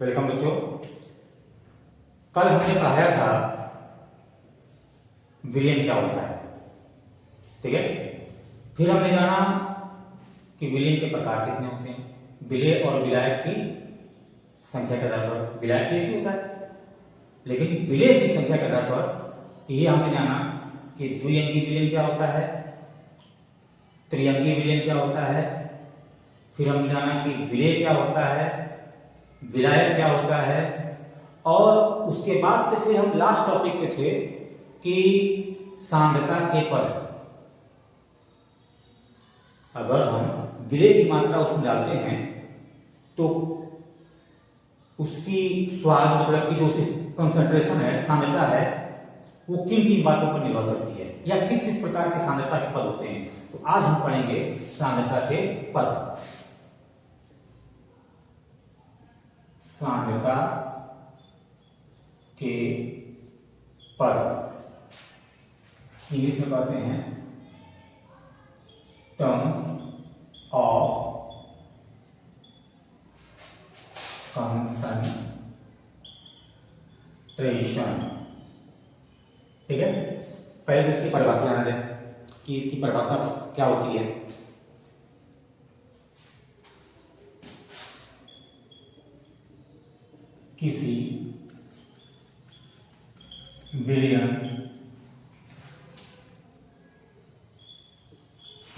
Welcome बच्चों। कल हमने पढ़ाया था विलयन क्या होता है, ठीक है। फिर हमने जाना कि विलयन के प्रकार कितने होते हैं, विलेय और विलायक की संख्या के आधार पर। विलायक एक ही होता है, लेकिन विलेय की संख्या के आधार पर ये हमने जाना कि द्विअंगी विलयन क्या होता है, त्रिअंगी विलयन क्या होता है। फिर हमने जाना कि विलेय क्या होता है, विलायक क्या होता है, और उसके बाद से फिर हम लास्ट टॉपिक पे थे कि सांद्रता के पद। अगर हम विलेय की मात्रा उसमें डालते हैं तो उसकी स्वाद मतलब कि जो कंसंट्रेशन है, सांद्रता है, वो किन किन बातों पर निर्भर करती है या किस किस प्रकार के सांद्रता के पद होते हैं। तो आज हम पढ़ेंगे सांद्रता के पद। सांद्रता के पद इंग्लिश में कहते हैं टर्म ऑफ कंसंट्रेशन, ठीक है। पहले तो इसकी परिभाषा जाना जाए कि इसकी परिभाषा क्या होती है। किसी विलयन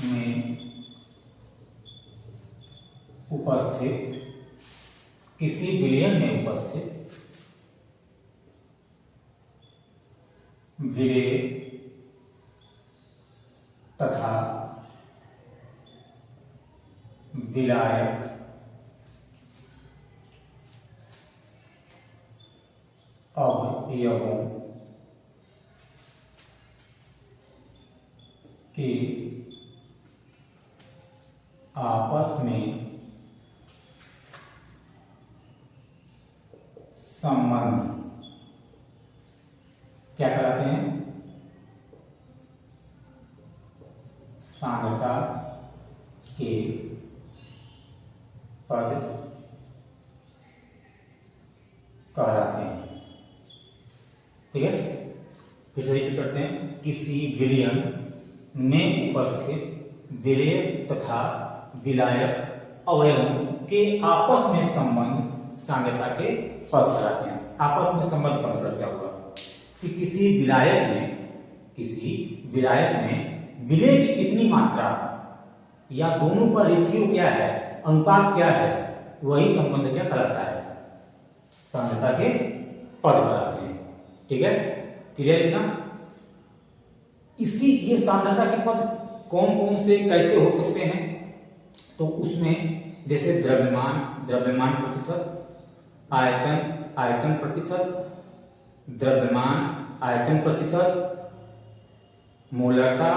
में उपस्थित, किसी विलयन में उपस्थित विलेय तथा विलायक अवयवों के आपस में संबंध क्या कहलाते हैं, सांद्रता के पद कहलाते हैं, ठीक है। फिर से रिपीट करते हैं, किसी विलयन में उपस्थित विलेय तथा विलायक अवयवों के आपस में संबंध सांद्रता के पद कहलाते हैं। आपस में संबंध का मतलब क्या हुआ कि किसी विलायक में विलेय की कितनी मात्रा या दोनों का रेशियो क्या है, अनुपात क्या है, वही संबंध क्या कहलाता है, सांद्रता के पद कहलाते हैं, ठीक है। क्लियर इतना। ये सांद्रता के पद कौन कौन से कैसे हो सकते हैं, तो उसमें जैसे द्रव्यमान प्रतिशत, आयतन प्रतिशत, द्रव्यमान आयतन प्रतिशत, मोलरता,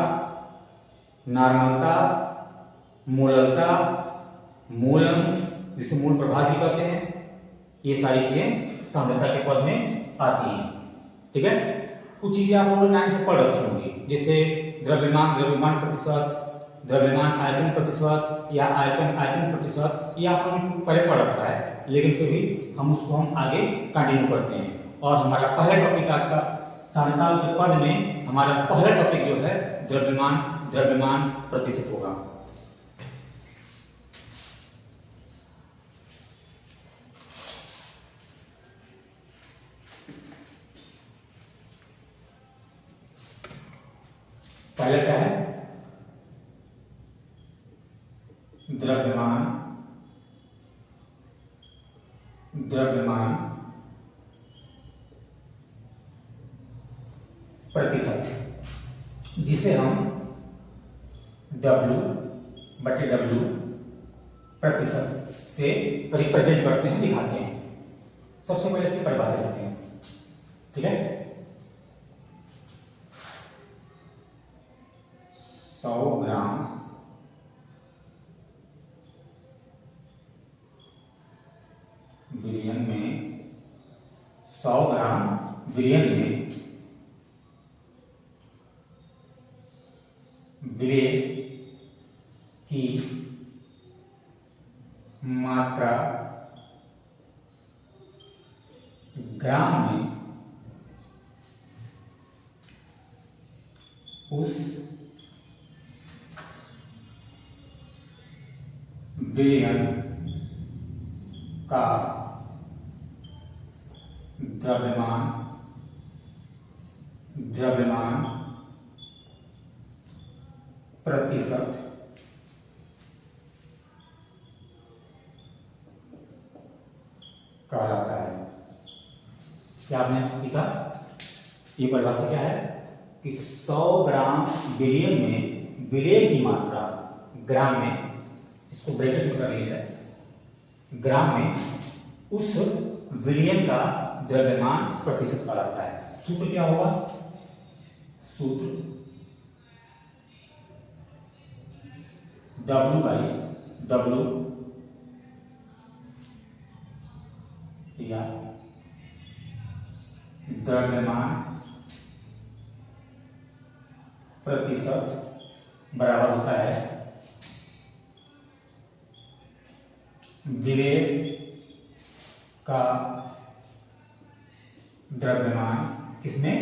नॉर्मलता, मोलरता, मूल अंश जिसे मूल प्रभाव भी कहते हैं, ये सारी चीजें सांद्रता के पद में आती हैं, ठीक है। कुछ चीजें आप लोगों ने 9th में पढ़ रखी होंगी, जैसे द्रव्यमान प्रतिशत, द्रव्यमान आयतन प्रतिशत या आयतन प्रतिशत, ये आप लोगों ने पहले पढ़ रखा है, लेकिन फिर भी हम आगे कंटिन्यू करते हैं। और हमारा पहला टॉपिक आज का सांद्रता के पद में हमारा पहला टॉपिक जो है द्रव्यमान प्रतिशत होगा। पहले क्या है, द्रव्यमान प्रतिशत, जिसे हम W/W प्रतिशत से रिप्रेजेंट करते हैं, दिखाते हैं। सबसे पहले इसकी परिभाषा लेते हैं, ठीक है। 100 ग्राम विलयन में 100 ग्राम विलयन में विलेय की मात्रा ग्राम में उस विलयन का द्रव्यमान प्रतिशत कहलाता है। क्या आपने सीखा? ये परिभाषा क्या है कि 100 ग्राम विलयन में विलय की मात्रा ग्राम में, इसको ब्रैकेट में कर लिया जाए, ग्राम में उस विलयन का द्रव्यमान प्रतिशत कहलाता है। सूत्र क्या होगा? सूत्र W/W या द्रव्यमान प्रतिशत बराबर होता है विलय का द्रव्यमान किसमें?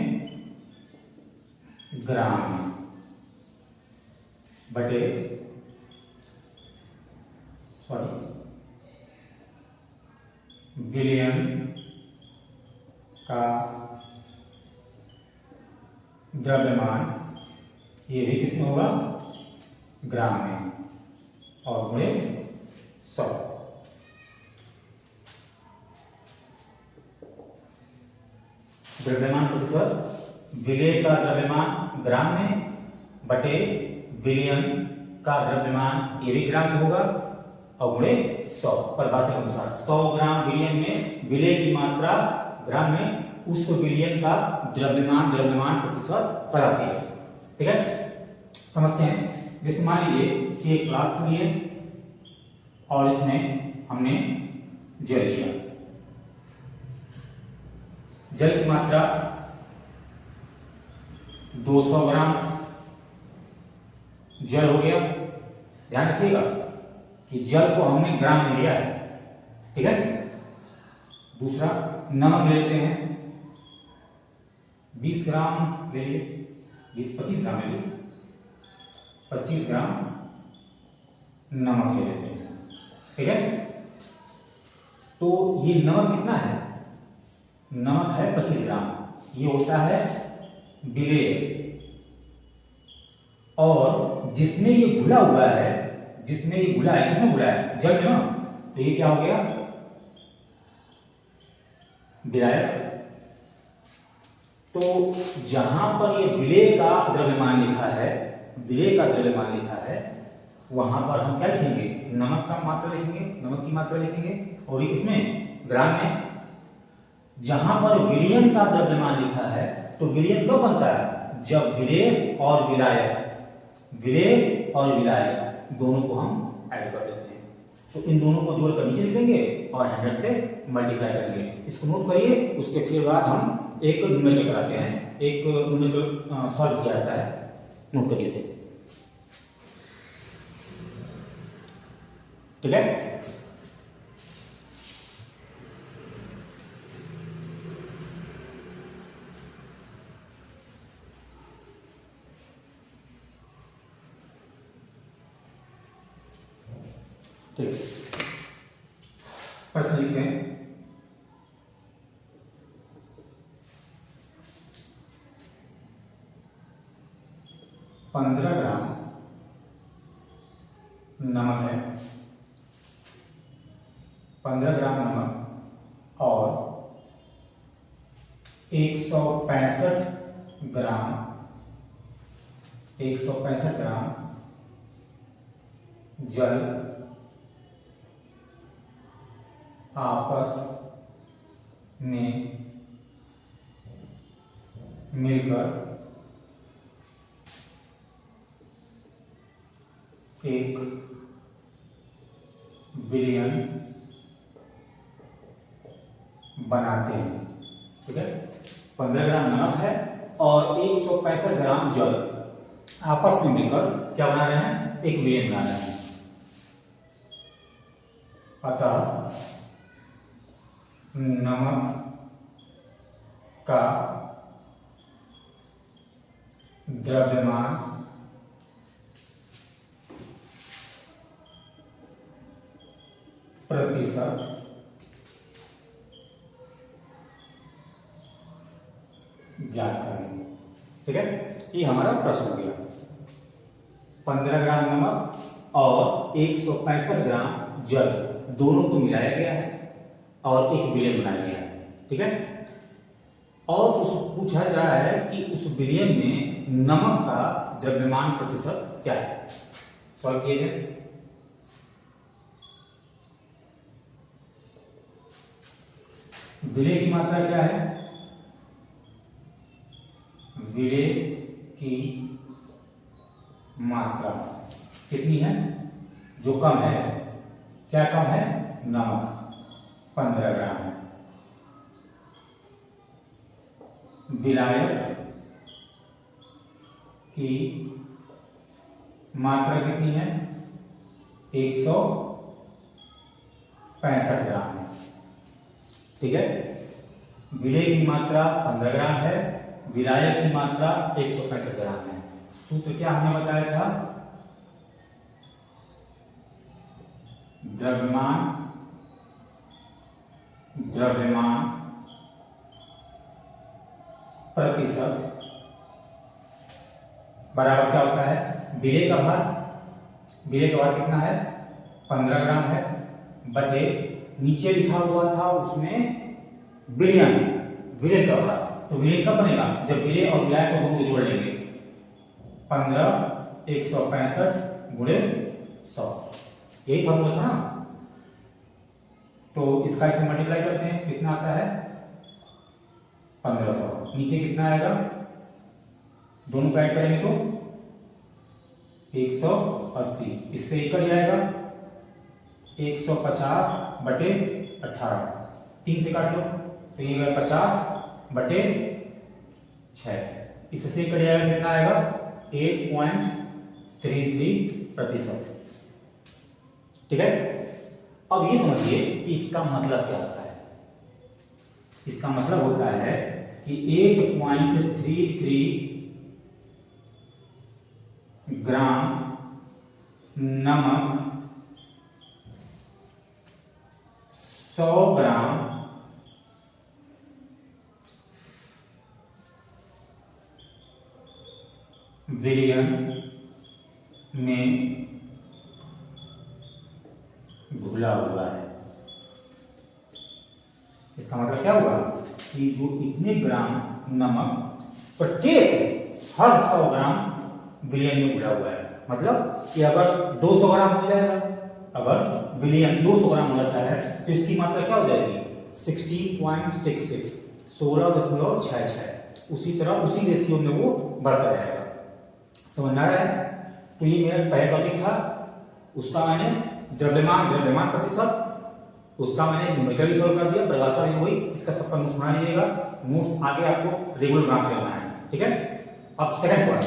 ग्राम में, बटे विलयन का द्रव्यमान, ये भी किसमें होगा? ग्राम में, और गुणे 100। द्रव्यमान प्रतिशत विलय का द्रव्यमान ग्राम में बटे विलयन का द्रव्यमान, ये भी ग्राम में होगा, और गुणे 100। परिभाषा के अनुसार 100 ग्राम विलयन में विलय की मात्रा ग्राम में उस विलयन का द्रव्यमान प्रतिशत कहलाती है। ठीक है, समझते हैं। जैसे मान लीजिए कि एक क्लास ली है और इसमें हमने जल लिया। जल की मात्रा 200 ग्राम जल हो गया। ध्यान रखिएगा कि जल को हमने ग्राम में लिया है। ठीक है, दूसरा नमक ले लेते हैं, 20 ग्राम ले लिए, 25 ग्राम ले लिए, 25 ग्राम नमक ले लेते हैं। ठीक है, तो ये नमक कितना है? नमक है 25 ग्राम। ये होता है विलय, और जिसमें ये घुला हुआ है, जिसमें ये घुला है, किसमें घुला है? जल में ना। तो ये क्या हो गया? विलायक। तो जहां पर ये विलय का द्रव्यमान लिखा है, विलय का द्रव्यमान लिखा है, वहां पर हम क्या लिखेंगे? नमक का मात्रा लिखेंगे, नमक की मात्रा लिखेंगे, और ये किसमें? ग्राम में। जहां पर विलयन का द्रव्यमान लिखा है, तो विलयन कब बनता है? जब विलय और विलायक, विलय और विलायक दोनों को हम ऐड कर देते हैं। तो इन दोनों को जोड़कर नीचे लिख देंगे और 100 से मल्टीप्लाई करेंगे। इसको नोट करिए। उसके फिर बाद हम एक न्यूमेरिकल कराते हैं, एक न्यूमेरिकल सॉल्व किया जाता है। नोट करिए इसे। ठीक है, ठीक, प्रश्न लिखते हैं। पंद्रह ग्राम नमक है, 15 ग्राम नमक और 165 ग्राम जल आपस में मिलकर एक विलयन बनाते हैं। ठीक है, 15 ग्राम नमक है और 165 ग्राम जल आपस में मिलकर क्या बना रहे हैं? एक विलयन बना रहे हैं। अतः नमक का द्रव्यमान प्रतिशत ज्ञात करें। ठीक है, ये हमारा प्रश्न हो गया। 15 ग्राम नमक और 165 ग्राम जल दोनों को मिलाया गया है और एक विलयन बनाया गया है। ठीक है, और उस पूछा जा रहा है कि उस विलयन में नमक का द्रव्यमान प्रतिशत क्या है। सॉल्व कीजिए। विलय की मात्रा क्या है? विलय की मात्रा कितनी है? जो कम है, क्या कम है? नमक 15 ग्राम है। विलायक की मात्रा कितनी है? 165 ग्राम है। ठीक है, विलय की मात्रा 15 ग्राम है, विलायक की मात्रा 165 ग्राम है। सूत्र क्या हमने बताया था? द्रव्यमान प्रतिशत बराबर क्या होता है? विलय का भार कितना है? 15 ग्राम है, बटे नीचे लिखा हुआ था उसमें विलयन का भार। तो विलयन कब बनेगा? जब विलय और विलायक को दोनों जोड़ लेंगे। 15 165 गुणे 100, यही फॉर्मूला था ना। तो इसका इसे मल्टीप्लाई करते हैं, कितना आता है? 1500। नीचे कितना आएगा? दोनों को ऐड करेंगे तो 180, इससे एक कट जाएगा 150 बटे 18, 3 से काट लो तो ये 50 बटे 6, इससे एक कट जाएगा, कितना आएगा? 8.33%। ठीक है, अब ये समझिए कि इसका मतलब क्या होता है। इसका मतलब होता है कि 8.33 ग्राम नमक 100 ग्राम विलयन में घुला हुआ है। इसका मतलब क्या हुआ कि जो इतने ग्राम नमक प्रत्येक हर 100 ग्राम विलयन में घुला हुआ है। मतलब कि अगर 200 ग्राम हो जाएगा, अगर विलयन 200 ग्राम हो जाता है तो इसकी मात्रा क्या हो जाएगी? 16.66, 16.66। उसी तरह उसी रेशियो में वो बढ़ता जाएगा। समझ आ रहा है? तो ये मेरा पहला टॉपिक था, उसका मैंने द्रव्यमान प्रतिशत, उसका मैंने न्यूमेरिकल भी सॉल्व कर दिया, परिभाषा भी हुई। इसका सबका नोट्स बना लीजिएगा। नोट्स आगे आपको रेगुलर बनाते रहना है। ठीक है, अब सेकंड पॉइंट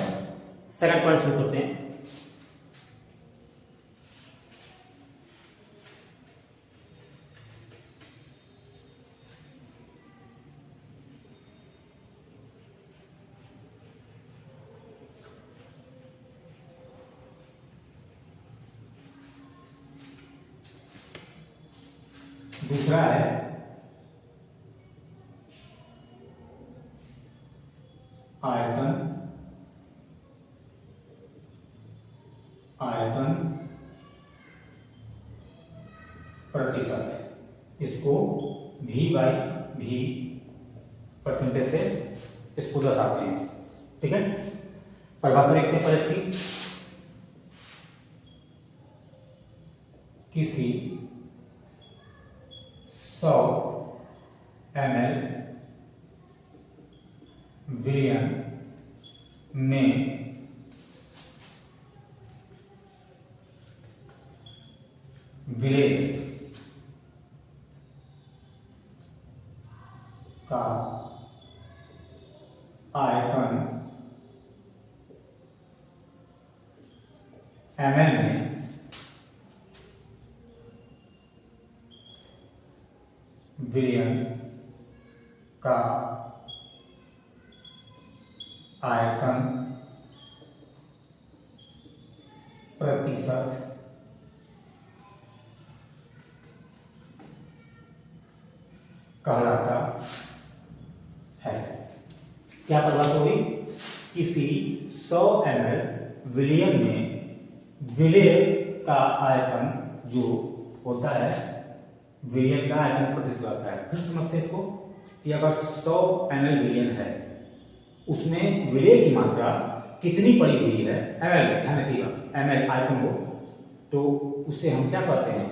शुरू करते हैं। दूसरा है आयतन प्रतिशत। इसको V/V परसेंटेज से इसको दर्शाते हैं। ठीक है, परिभाषा देखते हैं पर इसकी। किसी 100 ml विलयन में विलय का आयतन ml में का आयतन प्रतिशत कहलाता है। क्या परिभाषा हुई? किसी 100 ml विलयन में विलय का आयतन जो होता है, विलयन का आयतन प्रतिशत होता है। फिर समझते हैं इसको कि अगर 100 ml विलयन है, उसमें विलय की मात्रा कितनी पड़ी हुई है ml में, ध्यान रखिएगा, ml आयतन हो तो उससे हम क्या कहते हैं?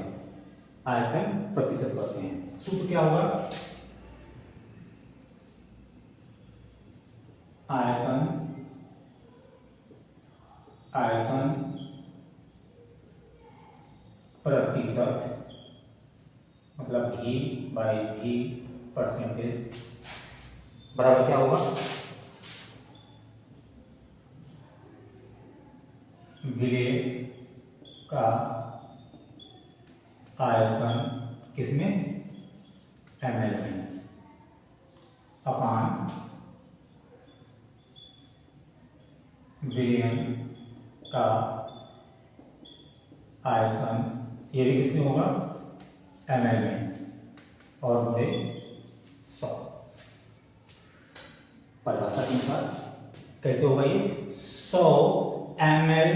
आयतन प्रतिशत कहते हैं। सूत्र क्या होगा? आयतन प्रतिशत मतलब V बाई V परसेंटेज बराबर क्या होगा? विलय का आयतन किसमें? ml में अपान विलयन का आयतन, ये भी किसमें होगा? ml में, और बड़े 100। परिभाषा के अनुसार कैसे होगा ये? 100 ml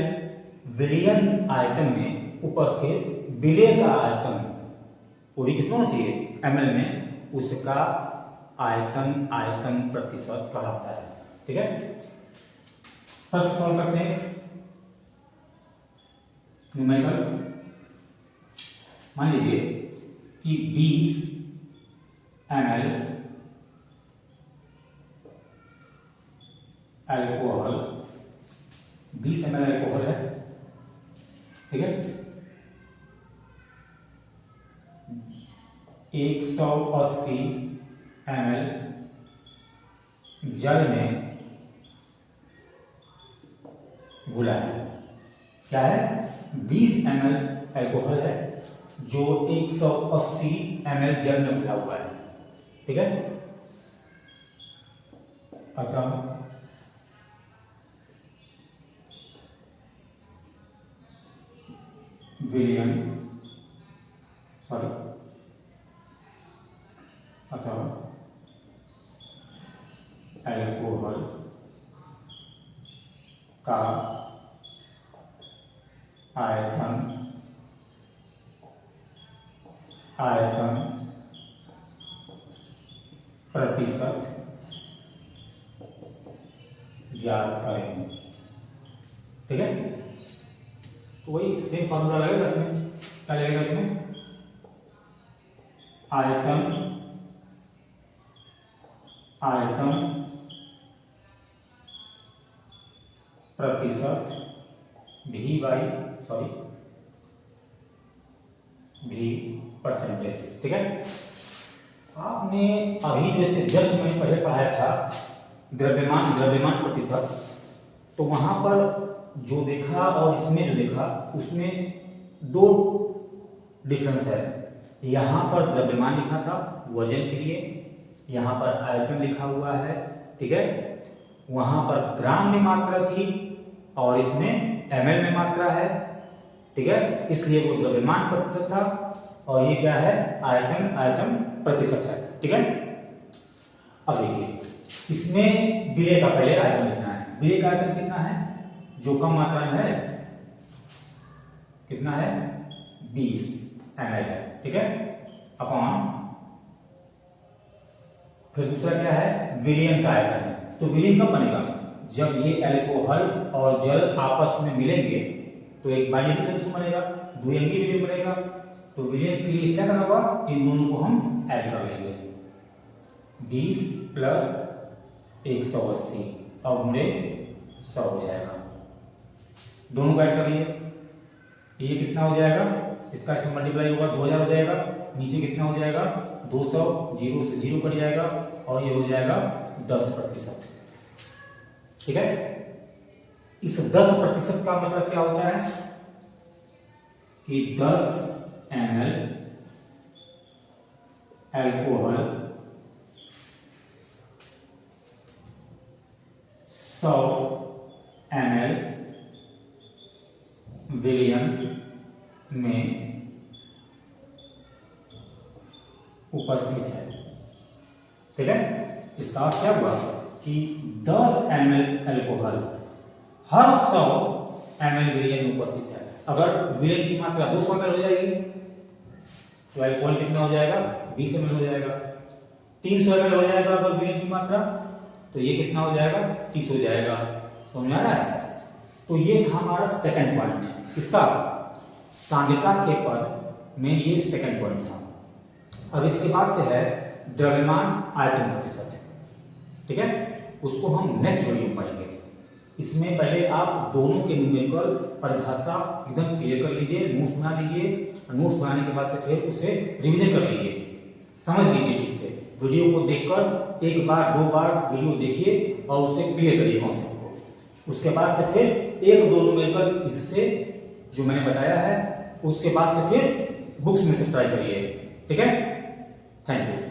विलयन आयतन में उपस्थित विलय का आयतन, वो भी किसमें होना चाहिए? ml में, उसका आयतन प्रतिशत कहलाता है। ठीक है, फर्स्ट सॉल्व करते हैं न्यूमेरिकल। मान लीजिए कि 20 ml अल्कोहल, 20 ml अल्कोहल है, ठीक है, 180 ml जल में घुला है। क्या है? 20 ml अल्कोहल है जो 180 ml जल में घुला हुआ है। ठीक है, अतः विलयन अतः अल्कोहल का आयतन प्रतिशत ज्ञात करें। ठीक है, तो वही सेम फॉर्मूला लगेगा इसमें। क्या लगेगा इसमें? आयतन प्रतिशत V परसेंटेज। ठीक है, आपने अभी जो इसके जस्ट मैंने पहले पढ़ाया था द्रव्यमान प्रतिशत, तो वहां पर जो देखा और इसमें जो देखा उसमें दो डिफरेंस है। यहाँ पर द्रव्यमान लिखा था वजन के लिए, यहाँ पर आयतन लिखा हुआ है। ठीक है, वहां पर ग्राम में मात्रा थी और इसमें ml में मात्रा है। ठीक है, इसलिए वो द्रव्यमान प्रतिशत था और ये क्या है? आयतन प्रतिशत है। ठीक है, अब देखिए इसमें विलय का पहले आयतन लिखना है। विलय का आयतन कितना है? जो कम मात्रा में है, कितना है? 20 ml है। ठीक है, अपॉन फिर दूसरा क्या है? विलयन का आयतन है। तो विलयन कब बनेगा? जब ये अल्कोहल और जल आपस में मिलेंगे तो एक बाइनरी सॉल्यूशन बनेगा, द्विअंगी विलयन बनेगा। तो विलयन के लिए क्या करना होगा? इन दोनों को हम ऐड कर लेंगे, 20 प्लस 180 और गुणे 100 हो जाएगा। दोनों को ऐड कर लिए, ये कितना हो जाएगा? इसका इससे मल्टीप्लाई होगा, 2000 हो जाएगा। नीचे कितना हो जाएगा? 200, 0 से 0 कट जाएगा और ये हो जाएगा 10%। ठीक है, इस 10% का मतलब क्या होता है कि 10 ml अल्कोहल 100 ml विलयन में उपस्थित है। ठीक है, इसका अर्थ क्या हुआ कि 10 ml अल्कोहल हर 100 ml विलयन में उपस्थित है। अगर विलयन की मात्रा 200 ml हो जाएगी तो अल्कोहल कितना हो जाएगा, 20 ml हो जाएगा। 300 ml हो जाएगा अगर विलयन की मात्रा, तो ये कितना हो जाएगा, 30 हो जाएगा। समझ में आ रहा है? तो ये था हमारा सेकंड पॉइंट, किसका, सांद्रता के पद में ये सेकंड पॉइंट था। अब इसके बाद से है द्रव्यमान आयतन प्रतिशत। ठीक है, उसको हम नेक्स्ट वीडियो में पढ़ेंगे। इसमें पहले आप दोनों के न्यूमेरिकल परिभाषा एकदम क्लियर कर लीजिए, नोट्स बना लीजिए, और नोट्स बनाने के बाद से फिर उसे रिवीजन कर लीजिए, समझ लीजिए ठीक से। वीडियो को देखकर एक बार 2 बार वीडियो देखिए और उसे क्लियर करिए कॉन्सेप्ट को। उसके बाद से फिर 1-2 न्यूमेरिकल इससे जो मैंने बताया है, उसके बाद से फिर बुक्स में से ट्राई करिए। ठीक है, थैंक यू।